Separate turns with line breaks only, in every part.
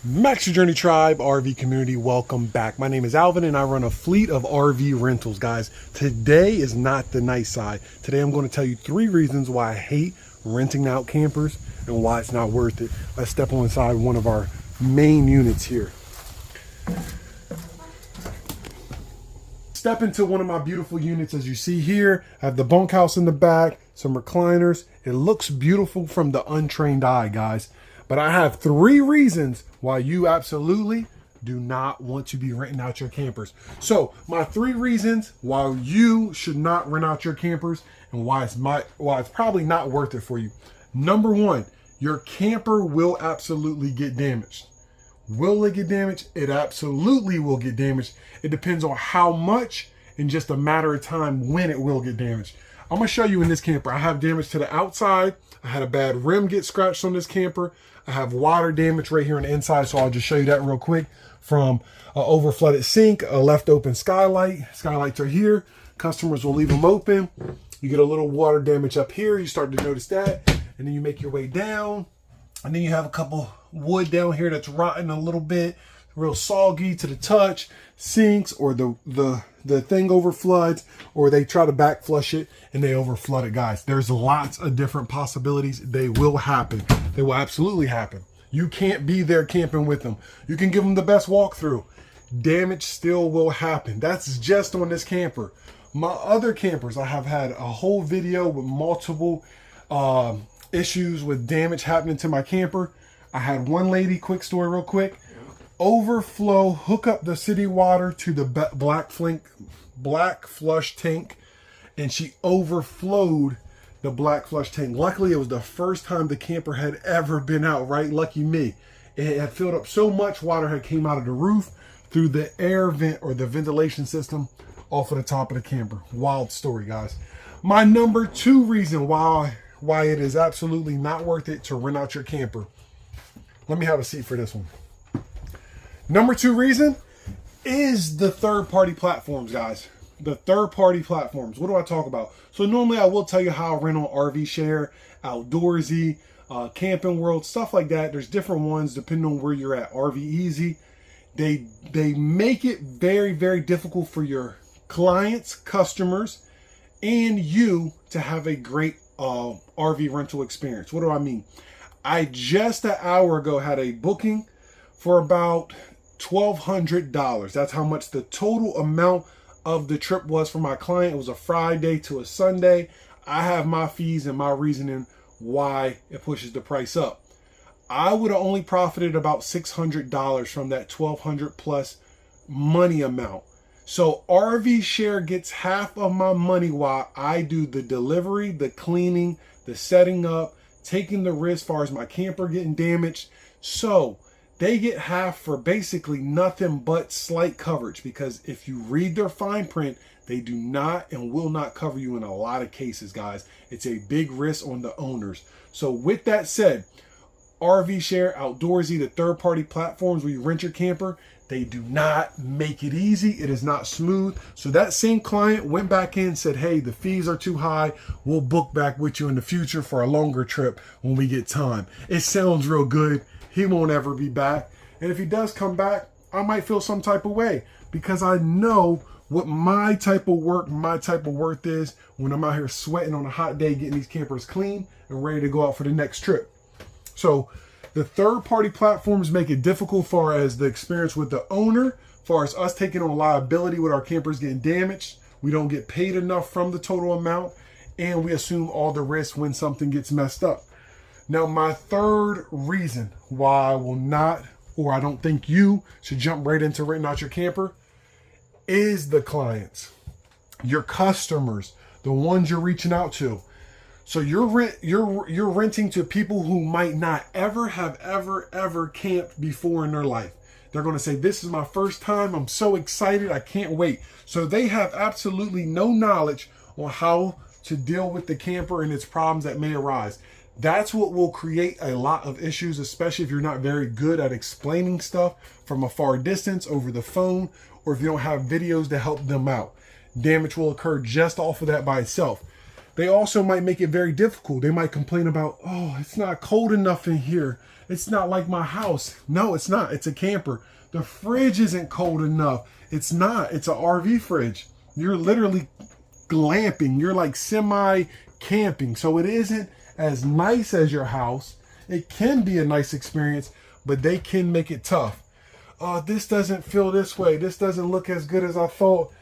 Max Your Journey Tribe RV community, welcome back. My name is Alvin and I run a fleet of RV rentals, guys. Today is not the nice side. Today I'm going to tell you 3 reasons why I hate renting out campers and why it's not worth it. Let's step on inside one of our main units here. Step into one of my beautiful units. As you see here, I have the bunkhouse in the back, some recliners. It looks beautiful from the untrained eye, guys. But I have 3 reasons why you absolutely do not want to be renting out your campers. So my 3 reasons why you should not rent out your campers and why it's probably not worth it for you. Number 1, your camper will absolutely get damaged. Will it get damaged? It absolutely will get damaged. It depends on how much and just a matter of time when it will get damaged. I'm gonna show you in this camper. I have damage to the outside. I had a bad rim get scratched on this camper. I have water damage right here on the inside, so I'll just show you that real quick. From an over-flooded sink, a left open skylight. Skylights are here. Customers will leave them open. You get a little water damage up here. You start to notice that. And then you make your way down. And then you have a couple wood down here that's rotten a little bit. Real soggy to the touch. Sinks, or the thing over floods, or they try to back flush it and they over flood it, guys. There's lots of different possibilities. They will happen. They will absolutely happen. You can't be there camping with them. You can give them the best walkthrough. Damage still will happen. That's just on this camper. My other campers, I have had a whole video with multiple issues with damage happening to my camper. I had one lady, quick story real quick, overflow, hook up the city water to the black flush tank, and she overflowed the black flush tank. Luckily, it was the first time the camper had ever been out, right? Lucky me. It had filled up so much water had came out of the roof through the air vent or the ventilation system off of the top of the camper. Wild story, guys. My number 2 reason why it is absolutely not worth it to rent out your camper. Let me have a seat for this one. Number 2 reason is the third-party platforms, guys. The third-party platforms. What do I talk about? So normally I will tell you how I rent on RV Share, Outdoorsy, Camping World, stuff like that. There's different ones depending on where you're at. RV Easy. They make it very, very difficult for your clients, customers, and you to have a great RV rental experience. What do I mean? I just an hour ago had a booking for about $1,200. That's how much the total amount of the trip was for my client. It was a Friday to a Sunday. I have my fees and my reasoning why it pushes the price up. I would have only profited about $600 from that $1,200 plus money amount. So RV Share gets half of my money while I do the delivery, the cleaning, the setting up, taking the risk as far as my camper getting damaged. So they get half for basically nothing but slight coverage, because if you read their fine print, they do not and will not cover you in a lot of cases, guys. It's a big risk on the owners. So with that said, RV Share, Outdoorsy, the third-party platforms where you rent your camper, they do not make it easy. It is not smooth. So that same client went back in and said, hey, the fees are too high. We'll book back with you in the future for a longer trip when we get time. It sounds real good. He won't ever be back. And if he does come back, I might feel some type of way, because I know what my type of worth is when I'm out here sweating on a hot day, getting these campers clean and ready to go out for the next trip. So the third-party platforms make it difficult far as the experience with the owner, far as us taking on liability with our campers getting damaged. We don't get paid enough from the total amount, and we assume all the risk when something gets messed up. Now, my 3rd reason why I will not, or I don't think you should jump right into renting out your camper, is the clients, your customers, the ones you're reaching out to. So you're renting to people who might not ever camped before in their life. They're going to say, this is my first time. I'm so excited. I can't wait. So they have absolutely no knowledge on how to deal with the camper and its problems that may arise. That's what will create a lot of issues, especially if you're not very good at explaining stuff from a far distance over the phone, or if you don't have videos to help them out. Damage will occur just off of that by itself. They also might make it very difficult. They might complain about, oh, it's not cold enough in here. It's not like my house. No, it's not. It's a camper. The fridge isn't cold enough. It's not. It's an RV fridge. You're literally glamping. You're like semi-camping. So it isn't as nice as your house. It can be a nice experience, but they can make it tough. This doesn't feel this way. This doesn't look as good as I thought.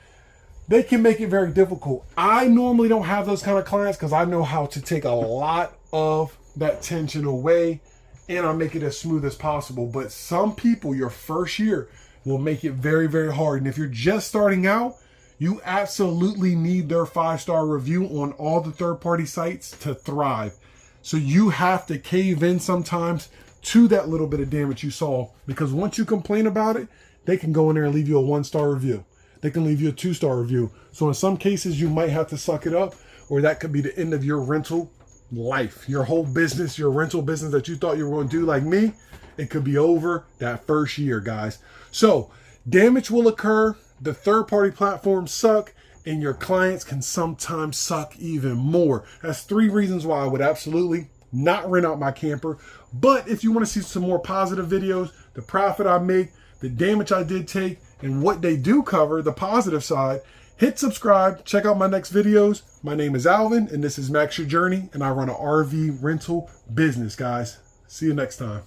They can make it very difficult. I normally don't have those kind of clients because I know how to take a lot of that tension away and I make it as smooth as possible. But some people, your first year, will make it very, very hard. And if you're just starting out, you absolutely need their 5-star review on all the third-party sites to thrive. So you have to cave in sometimes to that little bit of damage you saw, because once you complain about it, they can go in there and leave you a 1-star review. They can leave you a 2-star review. So in some cases, you might have to suck it up, or that could be the end of your rental life. Your whole business, your rental business that you thought you were going to do like me, it could be over that first year, guys. So damage will occur. The third-party platforms suck, and your clients can sometimes suck even more. That's 3 reasons why I would absolutely not rent out my camper. But if you want to see some more positive videos, the profit I make, the damage I did take, and what they do cover, the positive side, hit subscribe, check out my next videos. My name is Alvin, and this is Max Your Journey, and I run an RV rental business, guys. See you next time.